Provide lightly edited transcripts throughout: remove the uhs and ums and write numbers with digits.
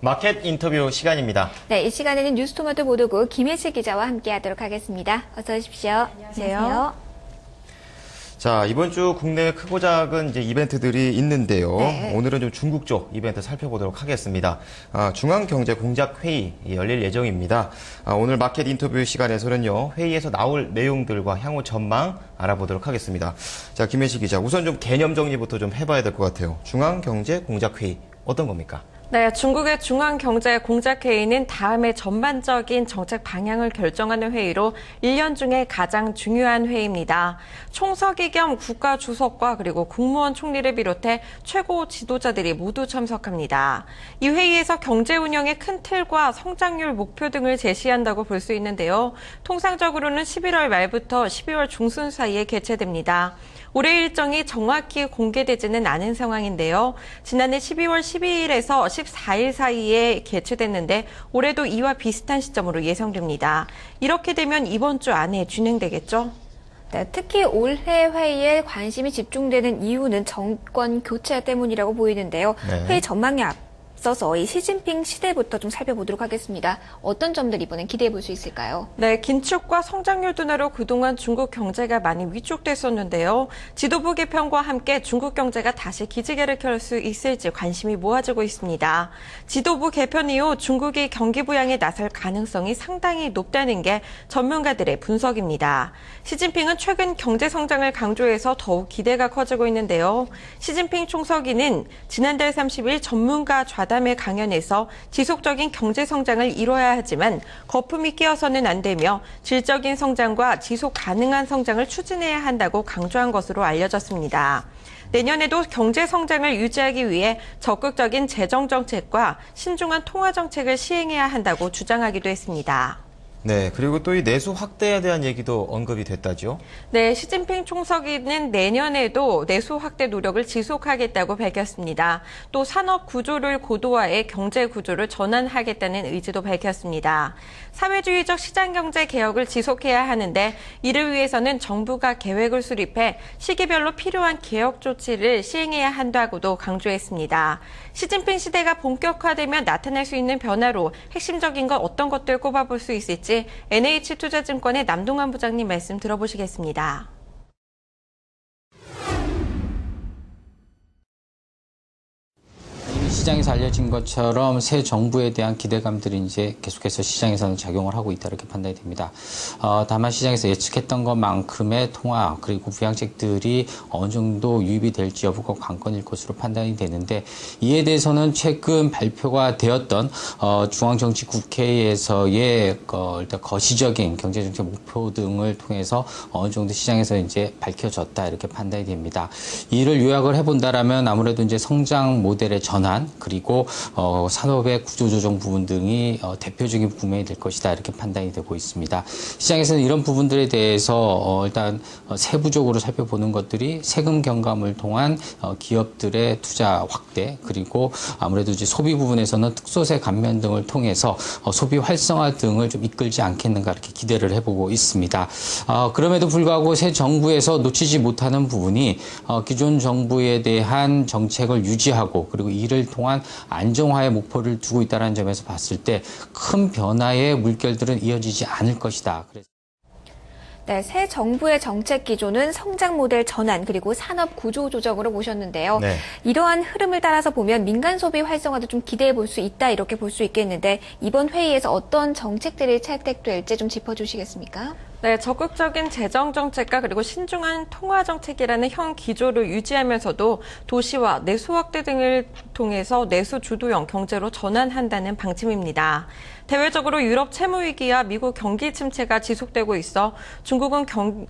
마켓 인터뷰 시간입니다. 네, 이 시간에는 뉴스토마토 보도국 김혜실 기자와 함께하도록 하겠습니다. 어서 오십시오. 안녕하세요. 자, 이번 주 국내외 크고 작은 이제 이벤트들이 있는데요. 네. 오늘은 좀 중국 쪽 이벤트 살펴보도록 하겠습니다. 중앙경제공작회의 열릴 예정입니다. 오늘 마켓 인터뷰 시간에서는요, 회의에서 나올 내용들과 향후 전망 알아보도록 하겠습니다. 자, 김혜식 기자, 우선 좀 개념 정리부터 좀 해봐야 될 것 같아요. 중앙경제공작회의 어떤 겁니까? 네, 중국의 중앙경제공작회의는 다음의 전반적인 정책 방향을 결정하는 회의로 1년 중에 가장 중요한 회의입니다. 총서기 겸 국가주석과 그리고 국무원 총리를 비롯해 최고 지도자들이 모두 참석합니다. 이 회의에서 경제 운영의 큰 틀과 성장률 목표 등을 제시한다고 볼 수 있는데요. 통상적으로는 11월 말부터 12월 중순 사이에 개최됩니다. 올해 일정이 정확히 공개되지는 않은 상황인데요. 지난해 12월 12일에서 14일 사이에 개최됐는데 올해도 이와 비슷한 시점으로 예상됩니다. 이렇게 되면 이번 주 안에 진행되겠죠? 네, 특히 올해 회의에 관심이 집중되는 이유는 정권 교체 때문이라고 보이는데요. 네. 회의 전망에 앞서서 이 시진핑 시대부터 좀 살펴보도록 하겠습니다. 어떤 점들 이번엔 기대해 볼 수 있을까요? 네, 긴축과 성장률 둔화로 그동안 중국 경제가 많이 위축됐었는데요. 지도부 개편과 함께 중국 경제가 다시 기지개를 켤 수 있을지 관심이 모아지고 있습니다. 지도부 개편 이후 중국이 경기 부양에 나설 가능성이 상당히 높다는 게 전문가들의 분석입니다. 시진핑은 최근 경제 성장을 강조해서 더욱 기대가 커지고 있는데요. 시진핑 총서기는 지난달 30일 전문가 좌담회 강연에서 지속적인 경제 성장을 이뤄야 하지만 거품이 끼어서는 안 되며 질적인 성장과 지속 가능한 성장을 추진해야 한다고 강조한 것으로 알려졌습니다. 내년에도 경제 성장을 유지하기 위해 적극적인 재정 정책과 신중한 통화 정책을 시행해야 한다고 주장하기도 했습니다. 네, 그리고 또 이 내수 확대에 대한 얘기도 언급이 됐다죠? 네, 시진핑 총서기는 내년에도 내수 확대 노력을 지속하겠다고 밝혔습니다. 또 산업 구조를 고도화해 경제 구조를 전환하겠다는 의지도 밝혔습니다. 사회주의적 시장 경제 개혁을 지속해야 하는데 이를 위해서는 정부가 계획을 수립해 시기별로 필요한 개혁 조치를 시행해야 한다고도 강조했습니다. 시진핑 시대가 본격화되면 나타날 수 있는 변화로 핵심적인 건 어떤 것들 꼽아볼 수 있을지 NH투자증권의 남동환 부장님 말씀 들어보시겠습니다. 시장에서 알려진 것처럼 새 정부에 대한 기대감들이 이제 계속해서 시장에서는 작용을 하고 있다 이렇게 판단이 됩니다. 다만 시장에서 예측했던 것만큼의 통화 그리고 부양책들이 어느 정도 유입이 될지 여부가 관건일 것으로 판단이 되는데 이에 대해서는 최근 발표가 되었던 중앙정치국회에서의 일단 거시적인 경제정책 목표 등을 통해서 어느 정도 시장에서 이제 밝혀졌다 이렇게 판단이 됩니다. 이를 요약을 해본다라면 아무래도 이제 성장 모델의 전환 그리고 산업의 구조조정 부분 등이 대표적인 부분이 될 것이다 이렇게 판단이 되고 있습니다. 시장에서는 이런 부분들에 대해서 일단 세부적으로 살펴보는 것들이 세금 경감을 통한 기업들의 투자 확대 그리고 아무래도 이제 소비 부분에서는 특소세 감면 등을 통해서 소비 활성화 등을 좀 이끌지 않겠는가 이렇게 기대를 해보고 있습니다. 그럼에도 불구하고 새 정부에서 놓치지 못하는 부분이 기존 정부에 대한 정책을 유지하고 그리고 이를 통한 안정화의 목표를 두고 있다는 점에서 봤을 때 큰 변화의 물결들은 이어지지 않을 것이다. 네, 새 정부의 정책 기조는 성장 모델 전환 그리고 산업 구조 조정으로 보셨는데요. 네. 이러한 흐름을 따라서 보면 민간 소비 활성화도 좀 기대해 볼 수 있다 이렇게 볼 수 있겠는데 이번 회의에서 어떤 정책들이 채택될지 좀 짚어주시겠습니까? 네, 적극적인 재정 정책과 그리고 신중한 통화 정책이라는 형 기조를 유지하면서도 도시화, 내수 확대 등을 통해서 내수 주도형 경제로 전환한다는 방침입니다. 대외적으로 유럽 채무 위기와 미국 경기 침체가 지속되고 있어 중국은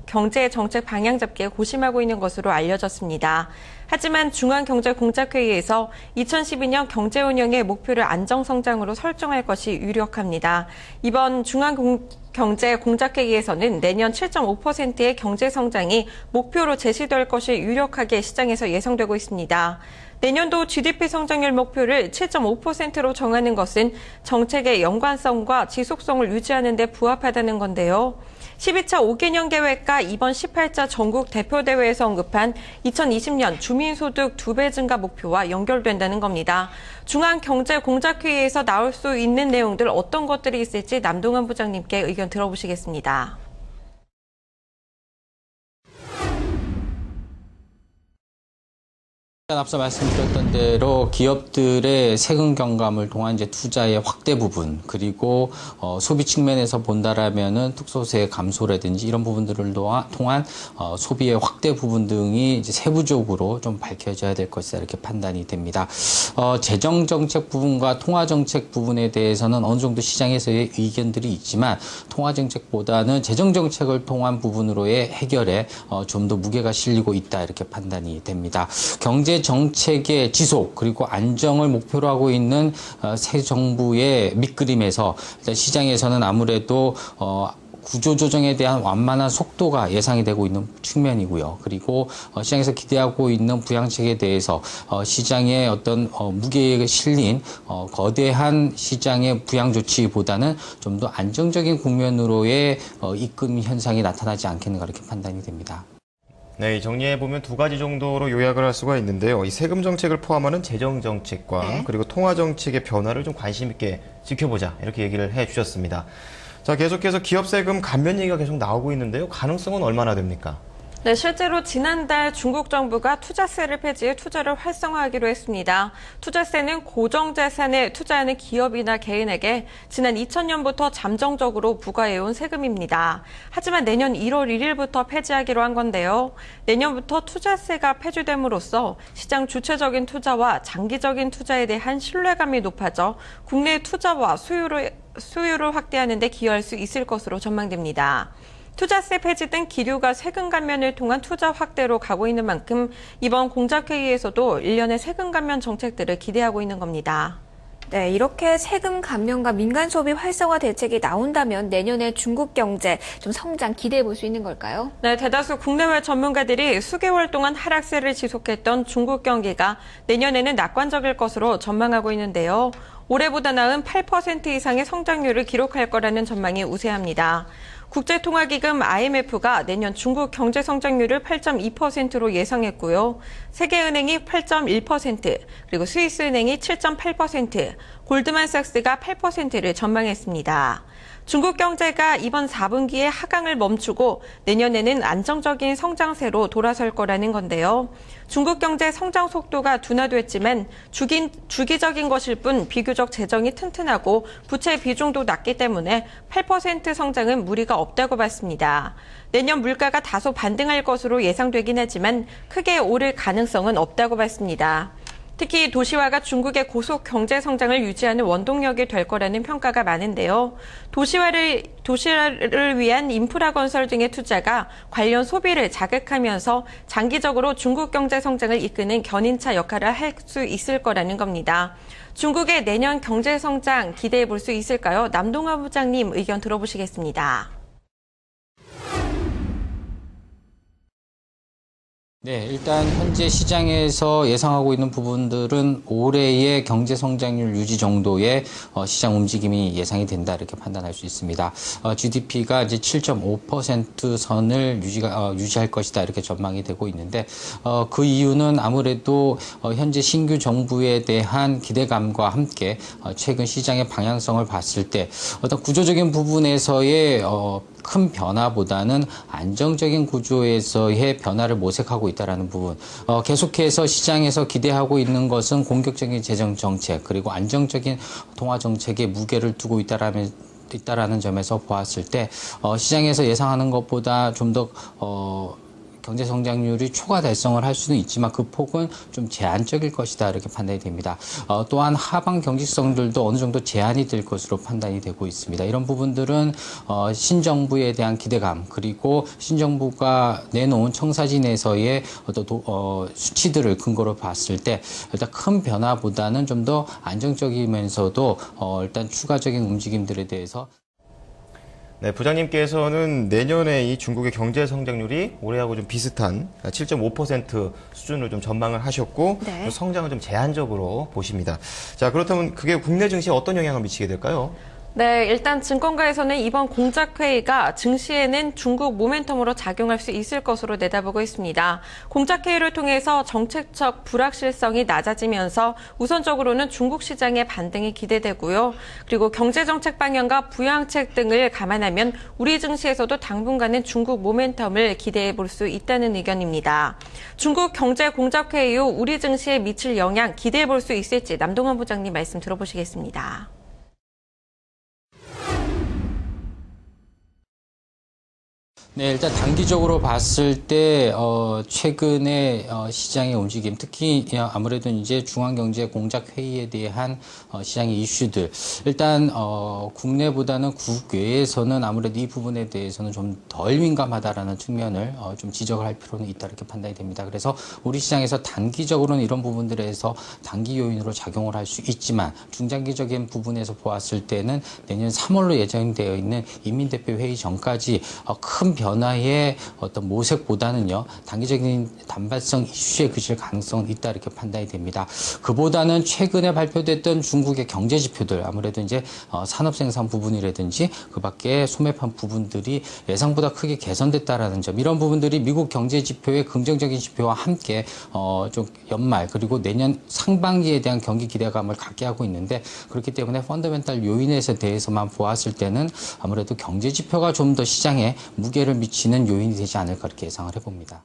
경제 정책 방향 잡기에 고심하고 있는 것으로 알려졌습니다. 하지만 중앙경제공작회의에서 2012년 경제 운영의 목표를 안정성장으로 설정할 것이 유력합니다. 이번 중앙경제공작회의에서는 내년 7.5%의 경제성장이 목표로 제시될 것이 유력하게 시장에서 예상되고 있습니다. 내년도 GDP 성장률 목표를 7.5%로 정하는 것은 정책의 연관성과 지속성을 유지하는 데 부합하다는 건데요. 12차 5개년 계획과 이번 18차 전국 대표대회에서 언급한 2020년 주민소득 2배 증가 목표와 연결된다는 겁니다. 중앙경제공작회의에서 나올 수 있는 내용들 어떤 것들이 있을지 남동환 부장님께 의견 들어보시겠습니다. 앞서 말씀드렸던 대로 기업들의 세금 경감을 통한 이제 투자의 확대 부분, 그리고 소비 측면에서 본다라면은 특소세 감소라든지 이런 부분들을 통한 소비의 확대 부분 등이 이제 세부적으로 좀 밝혀져야 될 것이다 이렇게 판단이 됩니다. 재정 정책 부분과 통화 정책 부분에 대해서는 어느 정도 시장에서의 의견들이 있지만 통화 정책보다는 재정 정책을 통한 부분으로의 해결에 좀 더 무게가 실리고 있다 이렇게 판단이 됩니다. 경제 정책의 지속 그리고 안정을 목표로 하고 있는 새 정부의 밑그림에서 일단 시장에서는 아무래도 구조조정에 대한 완만한 속도가 예상이 되고 있는 측면이고요. 그리고 시장에서 기대하고 있는 부양책에 대해서 시장의 어떤 무게에 실린 거대한 시장의 부양 조치보다는 좀 더 안정적인 국면으로의 입금 현상이 나타나지 않겠는가 이렇게 판단이 됩니다. 네, 정리해보면 두 가지 정도로 요약을 할 수가 있는데요. 이 세금 정책을 포함하는 재정 정책과 그리고 통화 정책의 변화를 좀 관심 있게 지켜보자 이렇게 얘기를 해 주셨습니다. 자, 계속해서 기업 세금 감면 얘기가 계속 나오고 있는데요. 가능성은 얼마나 됩니까? 네, 실제로 지난달 중국 정부가 투자세를 폐지해 투자를 활성화하기로 했습니다. 투자세는 고정자산에 투자하는 기업이나 개인에게 지난 2000년부터 잠정적으로 부과해온 세금입니다. 하지만 내년 1월 1일부터 폐지하기로 한 건데요. 내년부터 투자세가 폐지됨으로써 시장 주체적인 투자와 장기적인 투자에 대한 신뢰감이 높아져 국내 투자와 수요를 확대하는 데 기여할 수 있을 것으로 전망됩니다. 투자세 폐지 등 기류가 세금 감면을 통한 투자 확대로 가고 있는 만큼 이번 공작회의에서도 일련의 세금 감면 정책들을 기대하고 있는 겁니다. 네, 이렇게 세금 감면과 민간 소비 활성화 대책이 나온다면 내년에 중국 경제 좀 성장 기대해 볼 수 있는 걸까요? 네, 대다수 국내외 전문가들이 수개월 동안 하락세를 지속했던 중국 경기가 내년에는 낙관적일 것으로 전망하고 있는데요. 올해보다 나은 8% 이상의 성장률을 기록할 거라는 전망이 우세합니다. 국제통화기금 IMF가 내년 중국 경제 성장률을 8.2%로 예상했고요. 세계은행이 8.1%, 그리고 스위스은행이 7.8%, 골드만삭스가 8%를 전망했습니다. 중국 경제가 이번 4분기에 하강을 멈추고 내년에는 안정적인 성장세로 돌아설 거라는 건데요. 중국 경제 성장 속도가 둔화됐지만 주기적인 것일 뿐 비교적 재정이 튼튼하고 부채 비중도 낮기 때문에 8% 성장은 무리가 없다고 봤습니다. 내년 물가가 다소 반등할 것으로 예상되긴 하지만 크게 오를 가능성은 없다고 봤습니다. 특히 도시화가 중국의 고속 경제 성장을 유지하는 원동력이 될 거라는 평가가 많은데요. 도시화를 위한 인프라 건설 등의 투자가 관련 소비를 자극하면서 장기적으로 중국 경제 성장을 이끄는 견인차 역할을 할 수 있을 거라는 겁니다. 중국의 내년 경제 성장 기대해 볼 수 있을까요? 남동환 부장님 의견 들어보시겠습니다. 네, 일단 현재 시장에서 예상하고 있는 부분들은 올해의 경제 성장률 유지 정도의 시장 움직임이 예상이 된다 이렇게 판단할 수 있습니다. GDP가 이제 7.5% 선을 유지할 것이다 이렇게 전망이 되고 있는데 그 이유는 아무래도 현재 신규 정부에 대한 기대감과 함께 최근 시장의 방향성을 봤을 때 어떤 구조적인 부분에서의 큰 변화보다는 안정적인 구조에서의 변화를 모색하고 있다라는 부분. 계속해서 시장에서 기대하고 있는 것은 공격적인 재정 정책 그리고 안정적인 통화 정책에 무게를 두고 있다라는 점에서 보았을 때 시장에서 예상하는 것보다 좀 더 경제 성장률이 초과 달성을 할 수는 있지만 그 폭은 좀 제한적일 것이다 이렇게 판단이 됩니다. 또한 하방 경직성들도 어느 정도 제한이 될 것으로 판단이 되고 있습니다. 이런 부분들은 신정부에 대한 기대감 그리고 신정부가 내놓은 청사진에서의 어떤 수치들을 근거로 봤을 때 일단 큰 변화보다는 좀 더 안정적이면서도 일단 추가적인 움직임들에 대해서 네, 부장님께서는 내년에 이 중국의 경제 성장률이 올해하고 좀 비슷한 7.5% 수준으로 좀 전망을 하셨고 네. 성장을 좀 제한적으로 보십니다. 자, 그렇다면 그게 국내 증시에 어떤 영향을 미치게 될까요? 네, 일단 증권가에서는 이번 공작회의가 증시에는 중국 모멘텀으로 작용할 수 있을 것으로 내다보고 있습니다. 공작회의를 통해서 정책적 불확실성이 낮아지면서 우선적으로는 중국 시장의 반등이 기대되고요. 그리고 경제정책 방향과 부양책 등을 감안하면 우리 증시에서도 당분간은 중국 모멘텀을 기대해 볼 수 있다는 의견입니다. 중국 경제공작회의 이후 우리 증시에 미칠 영향 기대해 볼 수 있을지 남동환 부장님 말씀 들어보시겠습니다. 네, 일단 단기적으로 봤을 때 최근에 시장의 움직임, 특히 아무래도 이제 중앙경제공작회의에 대한 시장의 이슈들, 일단 국내보다는 국외에서는 아무래도 이 부분에 대해서는 좀 덜 민감하다라는 측면을 좀 지적을 할 필요는 있다 이렇게 판단이 됩니다. 그래서 우리 시장에서 단기적으로는 이런 부분들에서 단기 요인으로 작용을 할 수 있지만 중장기적인 부분에서 보았을 때는 내년 3월로 예정되어 있는 이민대표 회의 전까지 큰 변화의 어떤 모색보다는요, 단기적인 단발성 이슈에 그칠 가능성은 있다 이렇게 판단이 됩니다. 그보다는 최근에 발표됐던 중국의 경제 지표들, 아무래도 이제 산업 생산 부분이라든지 그 밖에 소매판 부분들이 예상보다 크게 개선됐다라는 점, 이런 부분들이 미국 경제 지표의 긍정적인 지표와 함께 좀 연말 그리고 내년 상반기에 대한 경기 기대감을 갖게 하고 있는데, 그렇기 때문에 펀더멘탈 요인에 대해서만 보았을 때는 아무래도 경제 지표가 좀 더 시장에 무게를 미치는 요인이 되지 않을까 이렇게 예상을 해봅니다.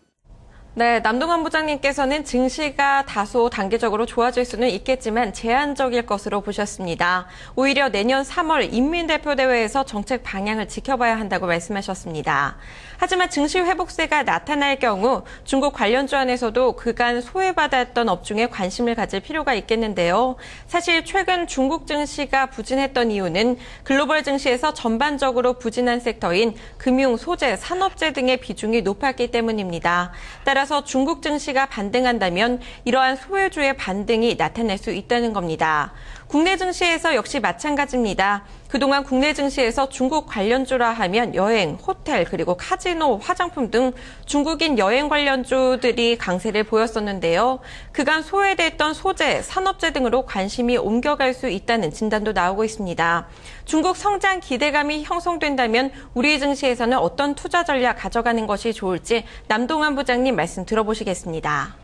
네, 남동환 부장님께서는 증시가 다소 단기적으로 좋아질 수는 있겠지만 제한적일 것으로 보셨습니다. 오히려 내년 3월 인민대표대회에서 정책 방향을 지켜봐야 한다고 말씀하셨습니다. 하지만 증시 회복세가 나타날 경우 중국 관련주 안에서도 그간 소외받았던 업종에 관심을 가질 필요가 있겠는데요. 사실 최근 중국 증시가 부진했던 이유는 글로벌 증시에서 전반적으로 부진한 섹터인 금융, 소재, 산업재 등의 비중이 높았기 때문입니다. 따라서 중국 증시가 반등한다면 이러한 소외주의 반등이 나타날 수 있다는 겁니다. 국내 증시에서 역시 마찬가지입니다. 그동안 국내 증시에서 중국 관련주라 하면 여행, 호텔, 그리고 카지노, 화장품 등 중국인 여행 관련주들이 강세를 보였었는데요. 그간 소외됐던 소재, 산업재 등으로 관심이 옮겨갈 수 있다는 진단도 나오고 있습니다. 중국 성장 기대감이 형성된다면 우리 증시에서는 어떤 투자 전략 가져가는 것이 좋을지 남동환 부장님 말씀 들어보시겠습니다.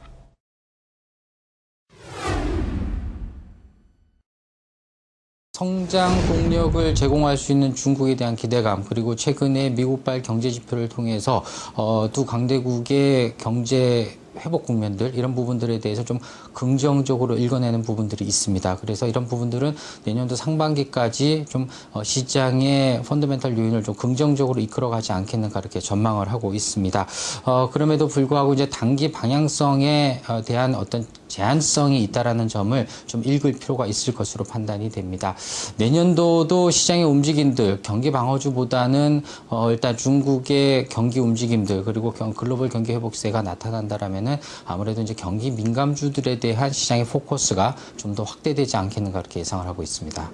성장 동력을 제공할 수 있는 중국에 대한 기대감, 그리고 최근에 미국발 경제 지표를 통해서 두 강대국의 경제 회복 국면들, 이런 부분들에 대해서 좀 긍정적으로 읽어내는 부분들이 있습니다. 그래서 이런 부분들은 내년도 상반기까지 좀 시장의 펀더멘탈 요인을 좀 긍정적으로 이끌어가지 않겠는가 이렇게 전망을 하고 있습니다. 그럼에도 불구하고 이제 단기 방향성에 대한 어떤 제한성이 있다라는 점을 좀 읽을 필요가 있을 것으로 판단이 됩니다. 내년도도 시장의 움직임들, 경기 방어주보다는 일단 중국의 경기 움직임들, 그리고 글로벌 경기 회복세가 나타난다라면은 아무래도 이제 경기 민감주들에 대한 시장의 포커스가 좀 더 확대되지 않겠는가 이렇게 예상을 하고 있습니다.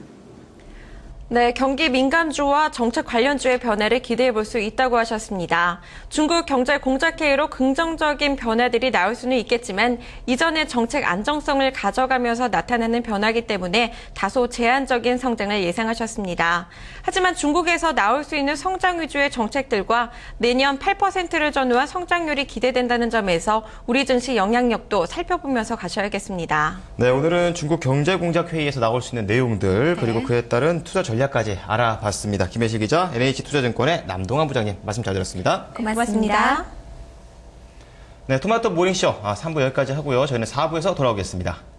네, 경기 민감주와 정책 관련주의 변화를 기대해 볼 수 있다고 하셨습니다. 중국 경제 공작회의로 긍정적인 변화들이 나올 수는 있겠지만 이전의 정책 안정성을 가져가면서 나타나는 변화이기 때문에 다소 제한적인 성장을 예상하셨습니다. 하지만 중국에서 나올 수 있는 성장 위주의 정책들과 내년 8%를 전후한 성장률이 기대된다는 점에서 우리 증시 영향력도 살펴보면서 가셔야겠습니다. 네, 오늘은 중국 경제공작회의에서 나올 수 있는 내용들, 그리고 그에 따른 투자 전략까지 알아봤습니다. 김혜실 기자, NH투자증권의 남동환 부장님 말씀 잘 들었습니다. 고맙습니다. 네, 토마토 모닝쇼 3부 여기까지 하고요. 저희는 4부에서 돌아오겠습니다.